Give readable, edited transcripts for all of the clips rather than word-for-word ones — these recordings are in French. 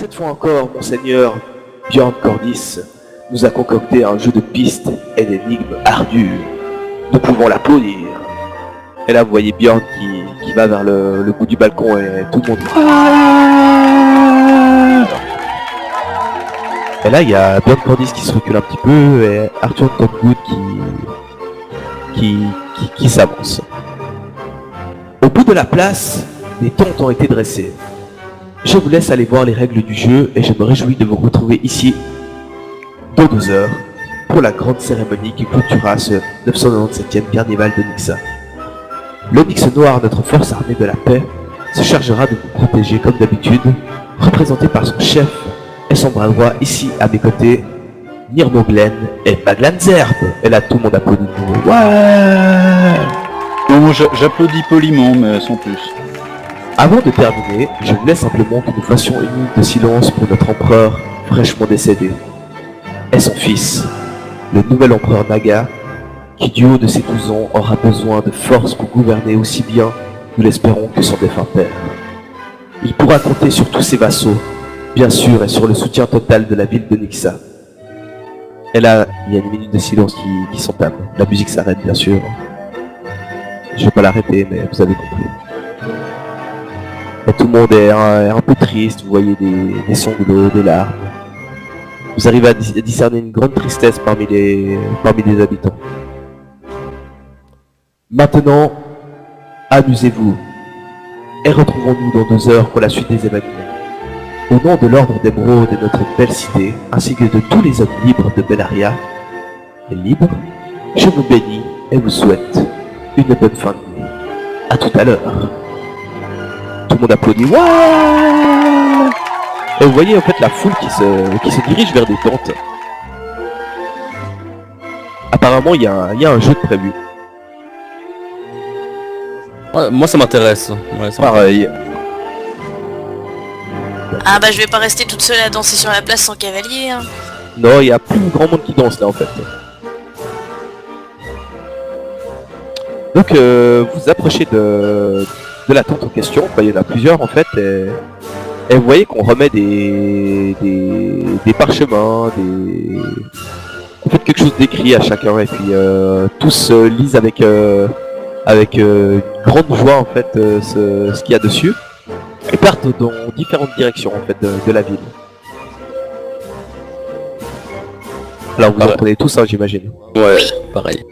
Cette fois encore, monseigneur Bjorn Cordis nous a concocté un jeu de pistes et d'énigmes ardues. Nous pouvons l'applaudir. Et là, vous voyez Bjorn qui va vers le bout du balcon et tout le monde. Et là, il y a Bjorn Cordis qui se recule un petit peu et Arthur Topgood qui s'avance. Au bout de la place, des tentes ont été dressées. Je vous laisse aller voir les règles du jeu et je me réjouis de vous retrouver ici dans 2 heures pour la grande cérémonie qui clôturera ce 997e carnaval de Nixa. Le Nyx Noir, notre force armée de la paix, se chargera de vous protéger comme d'habitude, représenté par son chef et son bras droit ici à mes côtés, Nirmoglen et Maglanzerb. Et là tout le monde applaudit. Ouais. Bon, j'applaudis poliment, mais sans plus. Avant de terminer, je vous laisse simplement que nous fassions une minute de silence pour notre empereur fraîchement décédé. Et son fils, le nouvel empereur Naga, qui du haut de ses 12 ans aura besoin de force pour gouverner aussi bien, nous l'espérons, que son défunt père. Il pourra compter sur tous ses vassaux, bien sûr, et sur le soutien total de la ville de Nixa. Et là, il y a une minute de silence qui s'entame. La musique s'arrête, bien sûr. Je vais pas l'arrêter, mais vous avez compris. Et tout le monde est un peu triste, vous voyez des sanglots, des larmes. Vous arrivez à discerner une grande tristesse parmi les habitants. Maintenant, amusez-vous et retrouvons-nous dans 2 heures pour la suite des événements. Au nom de l'ordre d'Émeraude et de notre belle cité, ainsi que de tous les hommes libres de Bellaria, et libres, je vous bénis et vous souhaite une bonne fin de nuit. À tout à l'heure. Tout le monde applaudit. Ouais. Et vous voyez en fait la foule qui se dirige vers des tentes. Apparemment il y a un jeu de prévu. Ouais, moi ça m'intéresse. Ouais, Pareil. Ah bah je vais pas rester toute seule à danser sur la place sans cavalier. Hein. Non, il y a plus grand monde qui danse là en fait. Donc vous approchez de la tente en question, il y en a plusieurs en fait, et vous voyez qu'on remet des parchemins, on fait quelque chose d'écrit à chacun, et puis tous lisent avec une grande joie en fait ce qu'il y a dessus, et partent dans différentes directions en fait de la ville. Alors vous entendez tous, hein, j'imagine. Ouais, pareil.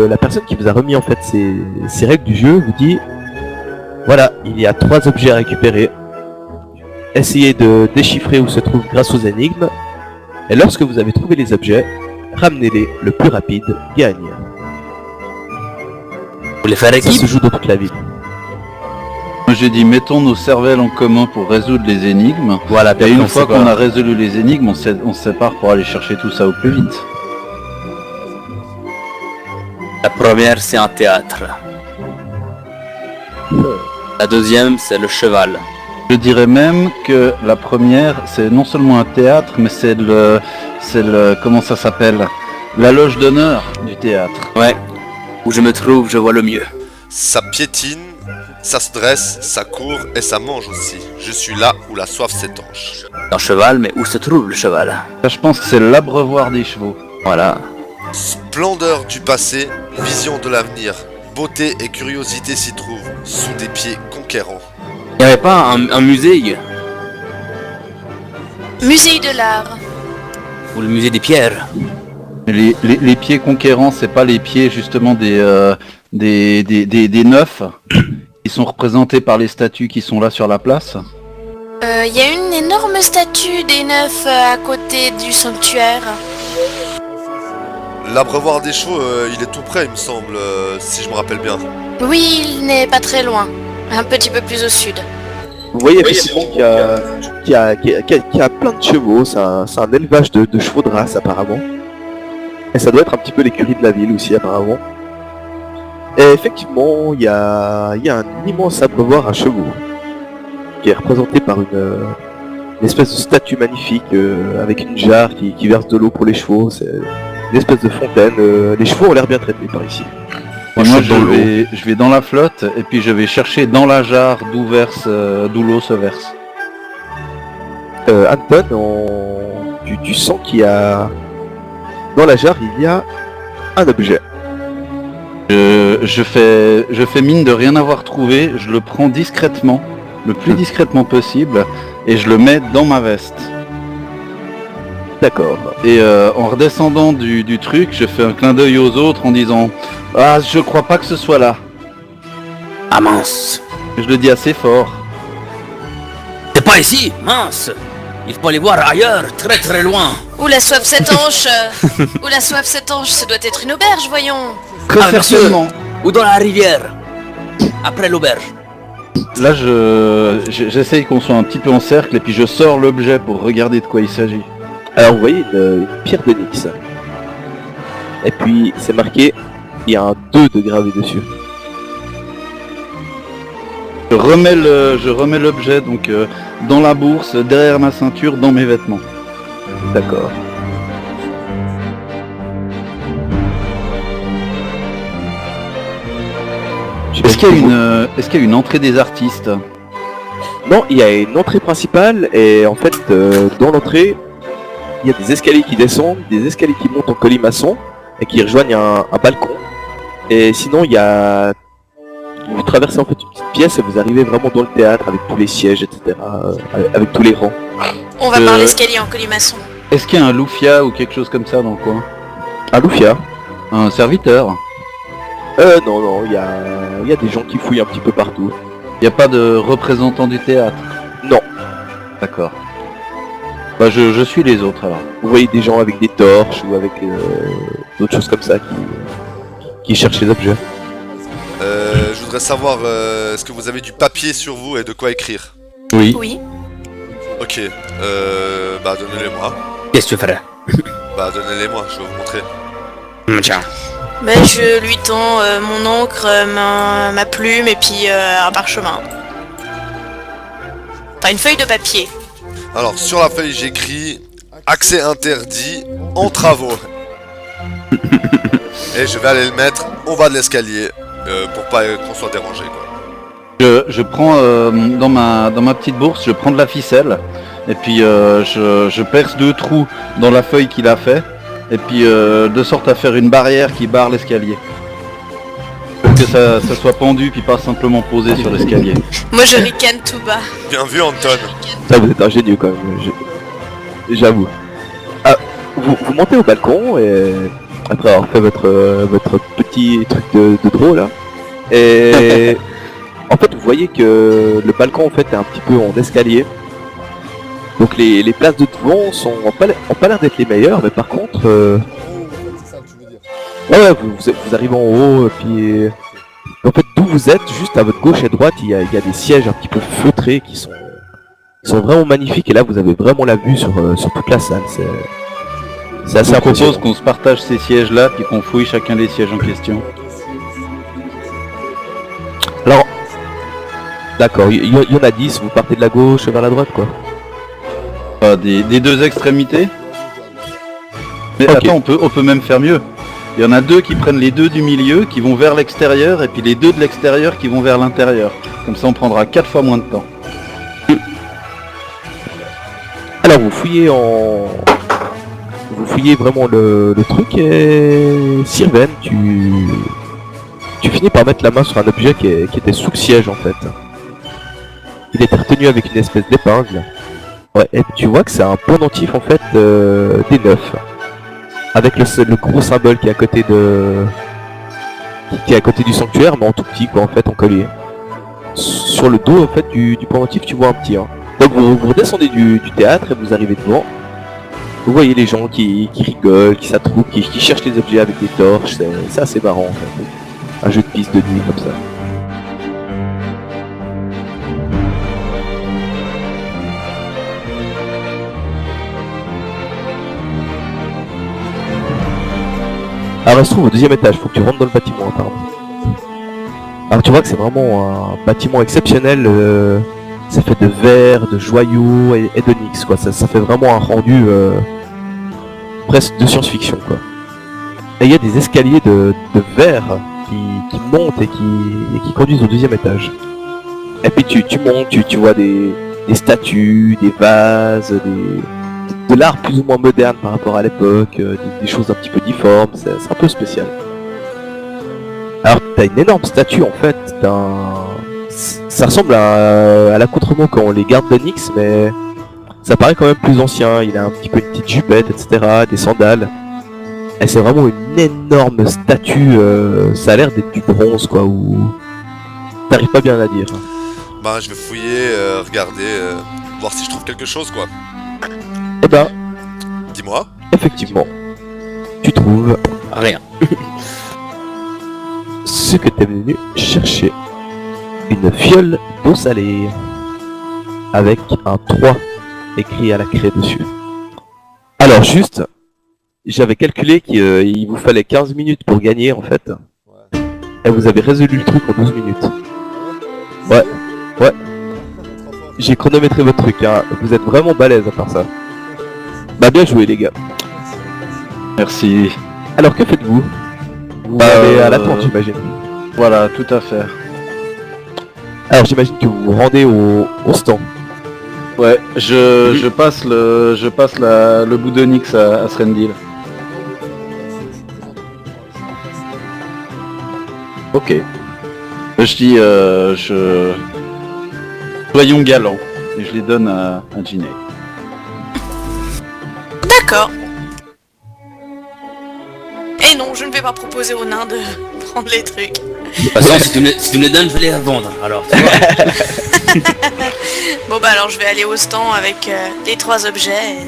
La personne qui vous a remis en fait ces règles du jeu vous dit voilà, il y a 3 objets à récupérer. Essayez de déchiffrer où se trouvent grâce aux énigmes. Et lorsque vous avez trouvé les objets, ramenez-les, le plus rapide gagne. Vous voulez faire Ça équipe? se joue dans toute la ville. Moi j'ai dit mettons nos cervelles en commun pour résoudre les énigmes. Voilà, Et une fois qu'on a résolu les énigmes, on se sépare pour aller chercher tout ça au plus vite. La première c'est un théâtre. La deuxième c'est le cheval. Je dirais même que la première, c'est non seulement un théâtre, mais c'est le, comment ça s'appelle? La loge d'honneur du théâtre. Ouais. Où je me trouve, je vois le mieux. Ça piétine, ça se dresse, ça court et ça mange aussi. Je suis là où la soif s'étanche. Un cheval, mais où se trouve le cheval? Ça, je pense que c'est l'abreuvoir des chevaux. Voilà. Splendeur du passé, vision de l'avenir. Beauté et curiosité s'y trouvent, sous des pieds conquérants. Il n'y avait pas un musée? Musée de l'art. Ou le musée des pierres? Les pieds conquérants, c'est pas les pieds justement des neufs qui sont représentés par les statues qui sont là sur la place. Il y a une énorme statue des neufs à côté du sanctuaire. L'abreuvoir des chevaux, il est tout près, il me semble, si je me rappelle bien. Oui, il n'est pas très loin. Un petit peu plus au sud. Vous voyez effectivement qu'il y a plein de chevaux, c'est un élevage de chevaux de race apparemment. Et ça doit être un petit peu l'écurie de la ville aussi apparemment. Et effectivement, il y a un immense abreuvoir à chevaux qui est représenté par une espèce de statue magnifique avec une jarre qui verse de l'eau pour les chevaux. C'est une espèce de fontaine. Les chevaux ont l'air bien traités par ici. Et moi Moi sautes dans l'eau. je vais dans la flotte et puis je vais chercher dans la jarre d'où l'eau se verse. Anton, tu sens qu'il y a... Dans la jarre, il y a un objet. Je fais mine de rien avoir trouvé, je le prends discrètement, le plus discrètement possible, et je le mets dans ma veste. D'accord. Et en redescendant du truc, je fais un clin d'œil aux autres en disant « Ah, je crois pas que ce soit là Ah mince. ». Je le dis assez fort. C'est pas ici, mince. Il faut aller voir ailleurs, très très loin. Ou la soif s'étanche. Ou la soif s'étanche, ça doit être une auberge, voyons. Très Ah, monsieur. certainement. Ou dans la rivière. Après l'auberge. Là, j'essaye qu'on soit un petit peu en cercle et puis je sors l'objet pour regarder de quoi il s'agit. Alors vous voyez une pierre d'onyx. Et puis c'est marqué, il y a un 2 de gravé dessus. Je remets l'objet donc dans la bourse, derrière ma ceinture, dans mes vêtements. D'accord. Est-ce qu'il y a une entrée des artistes? Non, il y a une entrée principale et en fait dans l'entrée, il y a des escaliers qui descendent, des escaliers qui montent en colimaçon et qui rejoignent un balcon. Et sinon il y a... Vous traversez en fait une petite pièce et vous arrivez vraiment dans le théâtre avec tous les sièges, etc. Avec tous les rangs. On va par l'escalier en colimaçon. Est-ce qu'il y a un loufia ou quelque chose comme ça dans le coin? Un loufia. Un serviteur? Non, il y a des gens qui fouillent un petit peu partout. Il n'y a pas de représentant du théâtre? Non. D'accord. Bah je suis les autres alors. Vous voyez des gens avec des torches ou avec d'autres choses comme ça qui cherchent les objets. Je voudrais savoir, est-ce que vous avez du papier sur vous et de quoi écrire? Oui. Oui. Ok, bah donnez-les-moi. Qu'est-ce que tu ferais? Bah donnez-les-moi, je vais vous montrer. Tiens. Ben, je lui tends mon encre, ma plume et puis un parchemin. T'as une feuille de papier. Alors, sur la feuille, j'écris accès interdit en travaux. Et je vais aller le mettre en bas de l'escalier pour pas qu'on soit dérangé, quoi. Je prends dans ma petite bourse, je prends de la ficelle et puis je perce 2 trous dans la feuille qu'il a fait et puis de sorte à faire une barrière qui barre l'escalier. Pour que ça soit pendu puis pas simplement posé sur l'escalier. Moi je ricane tout bas. Bien vu, Anton. Ça vous êtes ingénieux quand même, j'avoue. Ah, vous montez au balcon et après avoir fait votre petit truc de draw là. Et en fait vous voyez que le balcon en fait est un petit peu en escalier. Donc les places de devant ont pas l'air d'être les meilleures, mais par contre ouais, vous arrivez en haut et puis en fait d'où vous êtes, juste à votre gauche et droite, il y a des sièges un petit peu feutrés qui sont vraiment magnifiques et là vous avez vraiment la vue sur toute la salle. C'est assez Je impressionnant. propose qu'on se partage ces sièges là puis qu'on fouille chacun des sièges en question. Alors, d'accord, il y en a 10, vous partez de la gauche vers la droite quoi. Des 2 extrémités. Mais Ok. attends, on peut même faire mieux. Il y en a 2 qui prennent les 2 du milieu, qui vont vers l'extérieur, et puis les 2 de l'extérieur qui vont vers l'intérieur. Comme ça on prendra 4 fois moins de temps. Alors vous fouillez vraiment le truc et Sirven, tu finis par mettre la main sur un objet qui était sous le siège en fait. Il était retenu avec une espèce d'épingle. Ouais, et tu vois que c'est un pendentif en fait des 9. Avec le gros symbole qui est à côté qui est à côté du sanctuaire, mais en tout petit quoi en fait en collier. Sur le dos en fait du pendentif tu vois un petit 1. Donc vous redescendez du théâtre et vous arrivez devant. Vous voyez les gens qui rigolent, qui s'attroupent, qui cherchent les objets avec des torches, c'est assez marrant en fait. Un jeu de piste de nuit comme ça. Alors elle se trouve au 2e étage, faut que tu rentres dans le bâtiment apparemment. Alors tu vois que c'est vraiment un bâtiment exceptionnel, ça fait de verre, de joyaux et d'onyx quoi, ça fait vraiment un rendu presque de science-fiction quoi. Et il y a des escaliers de verre qui montent et qui conduisent au deuxième étage. Et puis tu montes, tu vois des statues, des vases, de l'art plus ou moins moderne par rapport à l'époque, des choses un petit peu difformes, c'est un peu spécial. Alors t'as une énorme statue en fait ça ressemble à l'accoutrement qu'ont les gardes d'Onyx, mais ça paraît quand même plus ancien. Il a un petit peu une petite jupette, etc., des sandales. Et c'est vraiment une énorme statue, ça a l'air d'être du bronze quoi, ou t'arrives pas bien à dire. Bah je vais fouiller, regarder, voir si je trouve quelque chose quoi. Eh ben, Dis-moi. effectivement, tu trouves Rien. ce que t'es venu chercher. Une fiole d'eau salée avec un 3 écrit à la craie dessus. Alors juste, j'avais calculé qu'il vous fallait 15 minutes pour gagner en fait. Et vous avez résolu le truc en 12 minutes. Ouais. J'ai chronométré votre truc, hein. Vous êtes vraiment balèze à part ça. Bah bien joué les gars. Merci. Alors que faites-vous? Vous Bah, allez à l'attente j'imagine. Voilà, tout à fait. Alors j'imagine que vous vous rendez au stand. Ouais, je passe le bout d'Onyx à Srendil. Ok. Je dis, soyons galants, et je les donne à Ginny. D'accord. Et non, je ne vais pas proposer aux nains de prendre les trucs. De toute façon, si tu me les donnes, je vais les revendre. Alors, tu vois. Bon bah alors je vais aller au stand avec les 3 objets.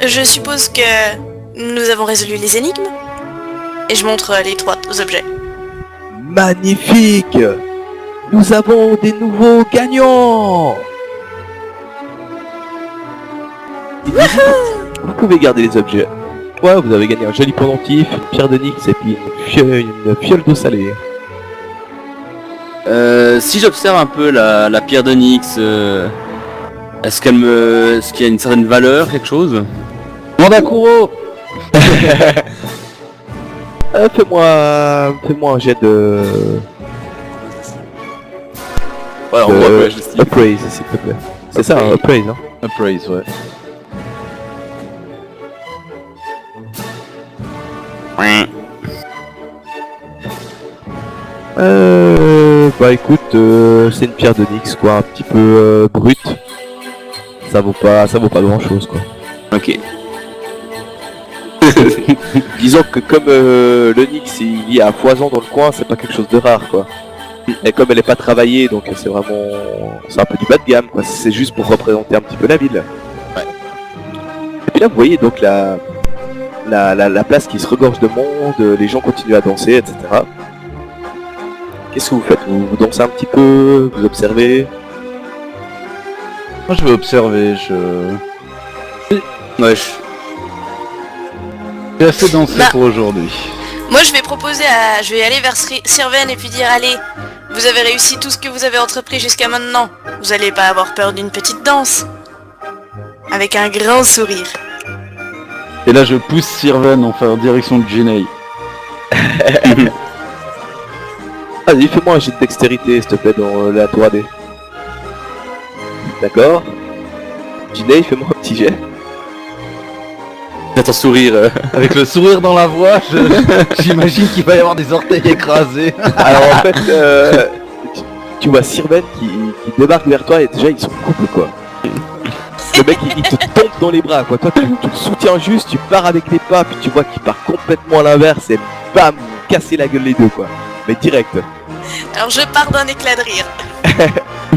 Je suppose que nous avons résolu les énigmes. Et je montre les 3 objets. Magnifique! Nous avons des nouveaux gagnants! Vous pouvez garder les objets. Ouais, vous avez gagné un joli pendentif, une pierre d'onyx et puis une fiole d'eau salée. Si j'observe un peu la pierre d'onyx, est-ce qu'il y a une certaine valeur, quelque chose? Mandakuro. Fais-moi un jet de... Voilà, on voit quoi, je l'estime. Appraise, s'il te plaît. C'est ça, hein, appraise, hein. Appraise, ouais. Bah écoute, c'est une pierre d'onyx quoi, un petit peu brute. Ça vaut pas grand chose quoi. Ok. Disons que comme l'onyx il y a à foison dans le coin, c'est pas quelque chose de rare quoi. Et comme elle est pas travaillée, donc c'est un peu du bas de gamme quoi. C'est juste pour représenter un petit peu la ville. Ouais. Et puis là vous voyez donc la place qui se regorge de monde, les gens continuent à danser, etc. Qu'est-ce que vous faites? Vous dansez un petit peu, vous observez? Moi je vais observer, Ouais, j'ai assez dansé Bah. pour aujourd'hui. Moi je vais aller vers Sirven et puis dire allez, vous avez réussi tout ce que vous avez entrepris jusqu'à maintenant. Vous allez pas avoir peur d'une petite danse. Avec un grand sourire. Et là je pousse Sirven en direction de Ginny. Vas-y, fais-moi un jet de dextérité, s'il te plaît, dans la 3D. D'accord. Ginny, fais-moi un petit jet. fais ton sourire. Avec le sourire dans la voix, j'imagine qu'il va y avoir des orteils écrasés. Alors en fait, tu vois Sirven qui débarque vers toi et déjà ils sont en couple quoi. Le mec il te tombe dans les bras quoi. Toi tu le soutiens juste, tu pars avec les pas, puis tu vois qu'il part complètement à l'inverse et bam, casser la gueule les deux quoi. Mais direct. Alors je pars d'un éclat de rire.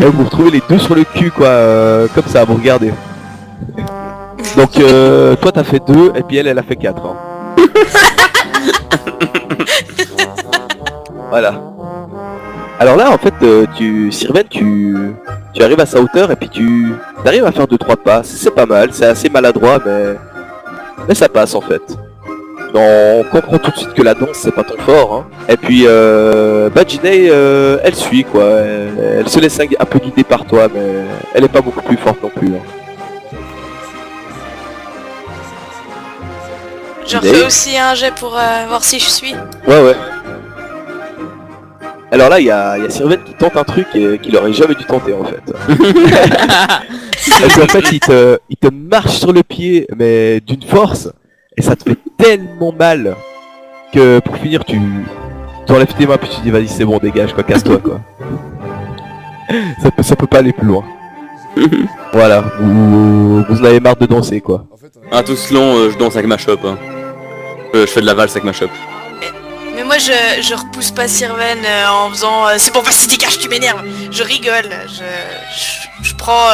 Et vous retrouvez les deux sur le cul quoi, comme ça, vous regardez. Donc toi t'as fait 2 et puis elle a fait 4. Hein. Voilà. Alors là en fait Sirven tu arrives à sa hauteur et puis tu arrives à faire 2-3 pas. C'est pas mal, c'est assez maladroit mais ça passe en fait. On comprend tout de suite que la danse c'est pas ton fort hein. Et puis Ginny elle suit quoi, elle se laisse un peu guider par toi mais elle est pas beaucoup plus forte non plus hein. Je Ginny. refais aussi un jet pour voir si je suis. Ouais Alors là, il y a Sirven qui tente un truc qu'il aurait jamais dû tenter en fait. Parce qu'en fait, il te marche sur le pied, mais d'une force, et ça te fait tellement mal que pour finir, tu enlèves tes mains puis tu dis vas-y c'est bon, dégage quoi, casse-toi quoi. Ça peut pas aller plus loin. Voilà, vous en avez marre de danser quoi. Ah, tout ce long, je danse avec ma shop. Hein. Je fais de la valse avec ma shop. Mais moi je repousse pas Sirven en faisant c'est bon vas-y dégage tu m'énerves. Je rigole, je prends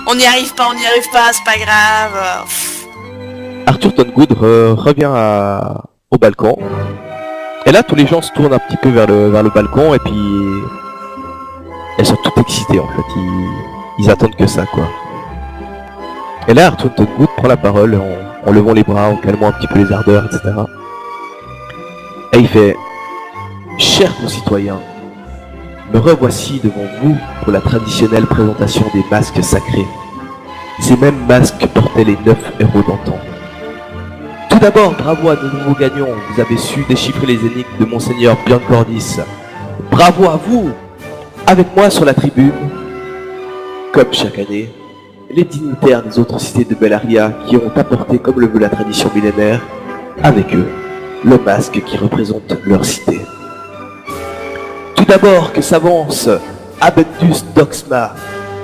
on n'y arrive pas, c'est pas grave. Arthur Tongood revient au balcon. Et là tous les gens se tournent un petit peu vers le balcon et puis elles sont toutes excitées en fait. Ils attendent que ça quoi. Et là Arthur Tongood prend la parole en levant les bras, en calmant un petit peu les ardeurs, etc. Et il fait « Chers concitoyens, me revoici devant vous pour la traditionnelle présentation des masques sacrés. Ces mêmes masques portaient les 9 héros d'antan. Tout d'abord, bravo à nos nouveaux gagnants, vous avez su déchiffrer les énigmes de Monseigneur Björn Cordis. Bravo à vous. Avec moi sur la tribune, comme chaque année, les dignitaires des autres cités de Bellaria qui ont apporté, comme le veut la tradition millénaire, avec eux, le masque qui représente leur cité. Tout d'abord que s'avance Abendus Doxma,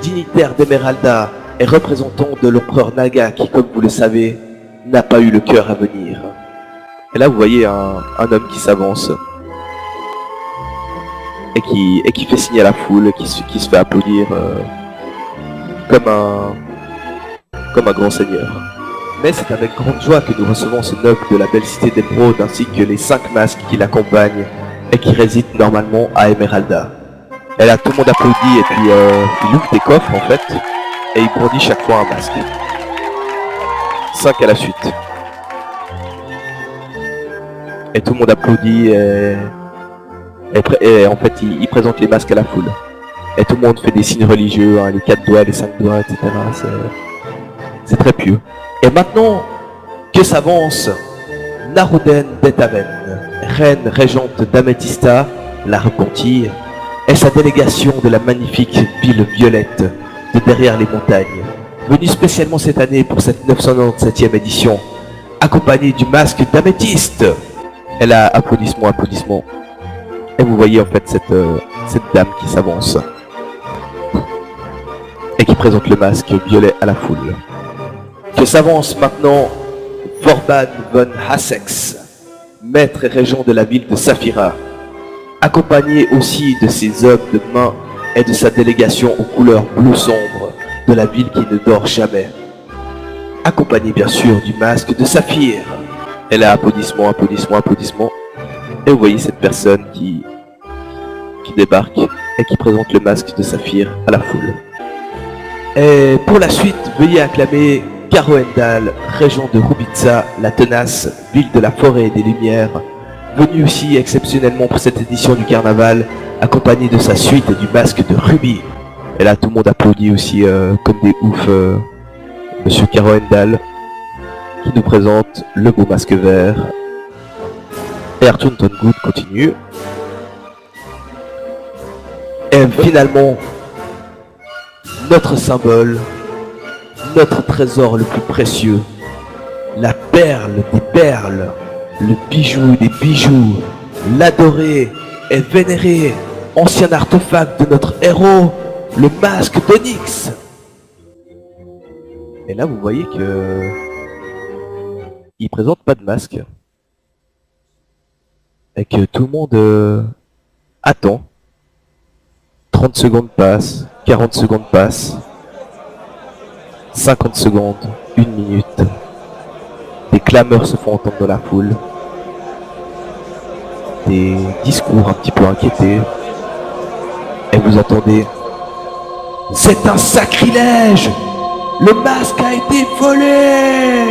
dignitaire d'Emeralda et représentant de l'empereur Naga qui, comme vous le savez, n'a pas eu le cœur à venir. Et là vous voyez un homme qui s'avance et qui fait signe à la foule, qui se fait applaudir comme un grand seigneur. Mais c'est avec grande joie que nous recevons ce noble de la belle cité d'Emeraude ainsi que les 5 masques qui l'accompagnent et qui résident normalement à Emeralda. Et là tout le monde applaudit et puis il ouvre des coffres en fait et il brandit chaque fois un masque. 5 à la suite. Et tout le monde applaudit et en fait il présente les masques à la foule. Et tout le monde fait des signes religieux, hein, les 4 doigts, les 5 doigts, etc. C'est très pieux. Et maintenant que s'avance Naruden d'Etaven, reine régente d'Amethysta, la repentie, et sa délégation de la magnifique ville violette de derrière les montagnes, venue spécialement cette année pour cette 997e édition, accompagnée du masque d'Améthyste. Et là, applaudissements. Et vous voyez en fait cette dame qui s'avance et qui présente le masque violet à la foule. Que s'avance maintenant Vorban von Hassex, maître et régent de la ville de Saphira, accompagné aussi de ses hommes de main et de sa délégation aux couleurs bleu sombre de la ville qui ne dort jamais. Accompagné bien sûr du masque de Saphir. Et là, applaudissements. Et vous voyez cette personne qui débarque et qui présente le masque de Saphir à la foule. Et pour la suite, veuillez acclamer Karoendal, régent de Rubitsa, la tenace, ville de la forêt et des lumières, venu aussi exceptionnellement pour cette édition du carnaval, accompagné de sa suite et du masque de Ruby. Et là tout le monde applaudit aussi comme des oufs Monsieur Karoendal, qui nous présente le beau masque vert. Et Arthur Tongood continue. Et finalement, notre symbole, notre trésor le plus précieux, la perle des perles, le bijou des bijoux, l'adoré et vénéré ancien artefact de notre héros, le masque d'Onyx. Et là vous voyez que il présente pas de masque et que tout le monde attend. 30 secondes passent, 40 secondes passent, 50 secondes, 1 minute. Des clameurs se font entendre dans la foule. Des discours un petit peu inquiétés. Et vous entendez: c'est un sacrilège! Le masque a été volé!